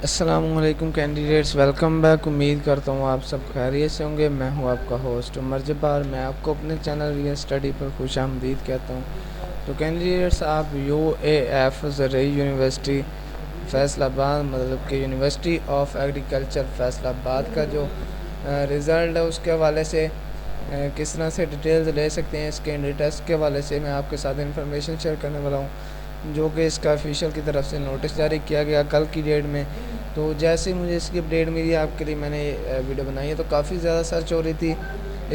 السلام علیکم candidates, welcome back. امید کرتا ہوں آپ سب خیریت سے ہوں گے۔ میں ہوں آپ کا ہوسٹ عمر جبار۔ میں آپ کو اپنے چینل ریئل اسٹڈی پر خوش آمدید کہتا ہوں۔ تو کینڈیڈیٹس، آپ UAF زرعی یونیورسٹی فیصل آباد مطلب کہ یونیورسٹی آف ایگریکلچر فیصل آباد کا جو رزلٹ ہے اس کے حوالے سے کس طرح سے ڈیٹیلز لے سکتے ہیں، اس کے ٹیسٹ کے حوالے سے میں آپ کے ساتھ انفارمیشن شیئر کرنے والا ہوں، جو کہ اس کا آفیشیل کی طرف سے نوٹس جاری کیا گیا کل کی ڈیٹ میں۔ تو جیسے ہی مجھے اس کی اپڈیٹ ملی، آپ کے لیے میں نے ویڈیو بنائی ہے۔ تو کافی زیادہ سرچ ہو رہی تھی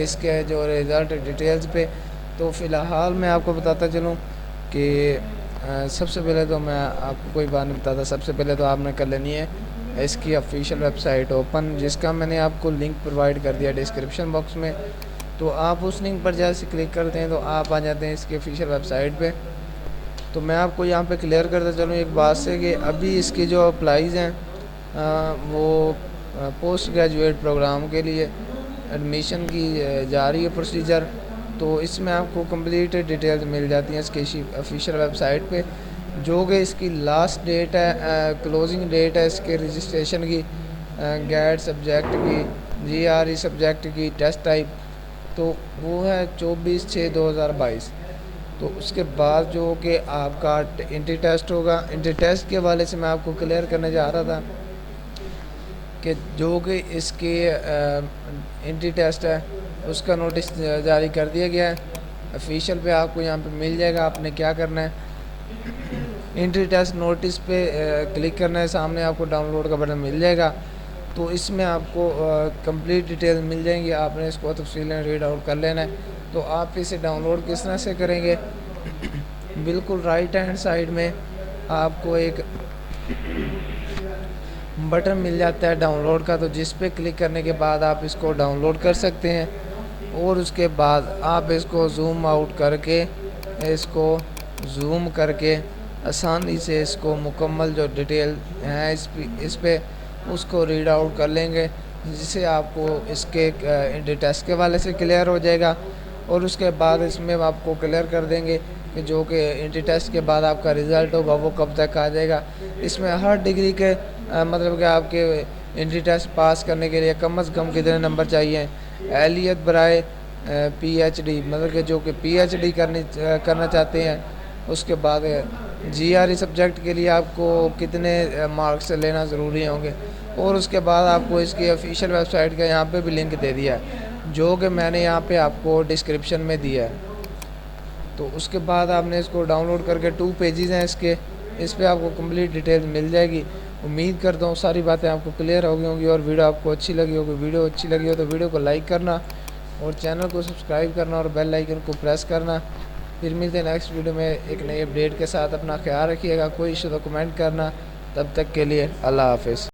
اس کے جو رزلٹ ڈیٹیلز پہ، تو فی الحال میں آپ کو بتاتا چلوں کہ سب سے پہلے تو میں آپ کو کوئی بات نہیں بتاتا، سب سے پہلے تو آپ نے کر لینی ہے اس کی آفیشیل ویب سائٹ اوپن، جس کا میں نے آپ کو لنک پرووائڈ کر دیا ڈسکرپشن باکس میں۔ تو آپ اس لنک پر جیسے کلک کرتے ہیں تو آپ آ جاتے ہیں اس کی آفیشیل ویب سائٹ پہ۔ تو میں آپ کو یہاں پہ کلیئر کرتا چلوں ایک بات سے کہ ابھی اس کی جو اپلائیز ہیں وہ پوسٹ گریجویٹ پروگرام کے لیے ایڈمیشن کی جاری ہے پروسیجر۔ تو اس میں آپ کو کمپلیٹ ڈیٹیلز مل جاتی ہیں اس کی آفیشیل ویب سائٹ پہ، جو کہ اس کی لاسٹ ڈیٹ ہے، کلوزنگ ڈیٹ ہے اس کے رجسٹریشن کی، گیٹ سبجیکٹ کی، GRE سبجیکٹ کی، ٹیسٹ ٹائپ، تو وہ ہے 24/6/2022۔ تو اس کے بعد جو کہ آپ کا انٹری ٹیسٹ ہوگا، انٹری ٹیسٹ کے حوالے سے میں آپ کو کلیئر کرنے جا رہا تھا کہ جو کہ اس کے انٹری ٹیسٹ ہے اس کا نوٹس جاری کر دیا گیا ہے آفیشیل پہ، آپ کو یہاں پہ مل جائے گا۔ آپ نے کیا کرنا ہے، انٹری ٹیسٹ نوٹس پہ کلک کرنا ہے، سامنے آپ کو ڈاؤن لوڈ کا بٹن مل جائے گا۔ تو اس میں آپ کو کمپلیٹ ڈیٹیل مل جائیں گی، آپ نے اس کو تفصیلیں ریڈ آؤٹ کر لینا ہے۔ تو آپ اسے ڈاؤن لوڈ کس طرح سے کریں گے، بالکل رائٹ ہینڈ سائڈ میں آپ کو ایک بٹن مل جاتا ہے ڈاؤن لوڈ کا، تو جس پہ کلک کرنے کے بعد آپ اس کو ڈاؤن لوڈ کر سکتے ہیں، اور اس کے بعد آپ اس کو زوم آؤٹ کر کے، اس کو زوم کر کے آسانی سے اس کو مکمل جو ڈیٹیل ہیں اس پہ اس کو ریڈ آؤٹ کر لیں گے، جس سے آپ کو اس کے انٹری ٹیسٹ کے حوالے سے کلیئر ہو جائے گا۔ اور اس کے بعد اس میں آپ کو کلیئر کر دیں گے کہ جو کہ انٹری ٹیسٹ کے بعد آپ کا رزلٹ ہوگا وہ کب تک آ جائے گا۔ اس میں ہر ڈگری کے مطلب کہ آپ کے انٹری ٹیسٹ پاس کرنے کے لیے کم از کم کتنے نمبر چاہیے، اہلیت برائے PhD مطلب کہ جو کہ PhD کرنا چاہتے ہیں، اس کے بعد GRE سبجیکٹ کے لیے آپ کو کتنے مارکس لینا ضروری ہوں گے، اور اس کے بعد آپ کو اس کی آفیشیل ویب سائٹ کا یہاں پہ بھی لنک دے دیا ہے، جو کہ میں نے یہاں پہ آپ کو ڈسکرپشن میں دیا ہے۔ تو اس کے بعد آپ نے اس کو ڈاؤن لوڈ کر کے 2 پیجز ہیں اس پہ آپ کو کمپلیٹ ڈیٹیل مل جائے گی۔ امید کرتا ہوں ساری باتیں آپ کو کلیئر ہو گئی ہوں گی، اور ویڈیو آپ کو اچھی لگی ہوگی۔ ویڈیو اچھی لگی ہو تو ویڈیو کو لائک کرنا، اور چینل کو سبسکرائب کرنا، اور بیل آئیکن کو پریس کرنا۔ پھر ملتے ہیں نیکسٹ ویڈیو میں ایک نئی اپڈیٹ کے ساتھ۔ اپنا خیال رکھیے گا، کوئی ایشو تو کمنٹ کرنا۔ تب تک کے لیے اللہ حافظ۔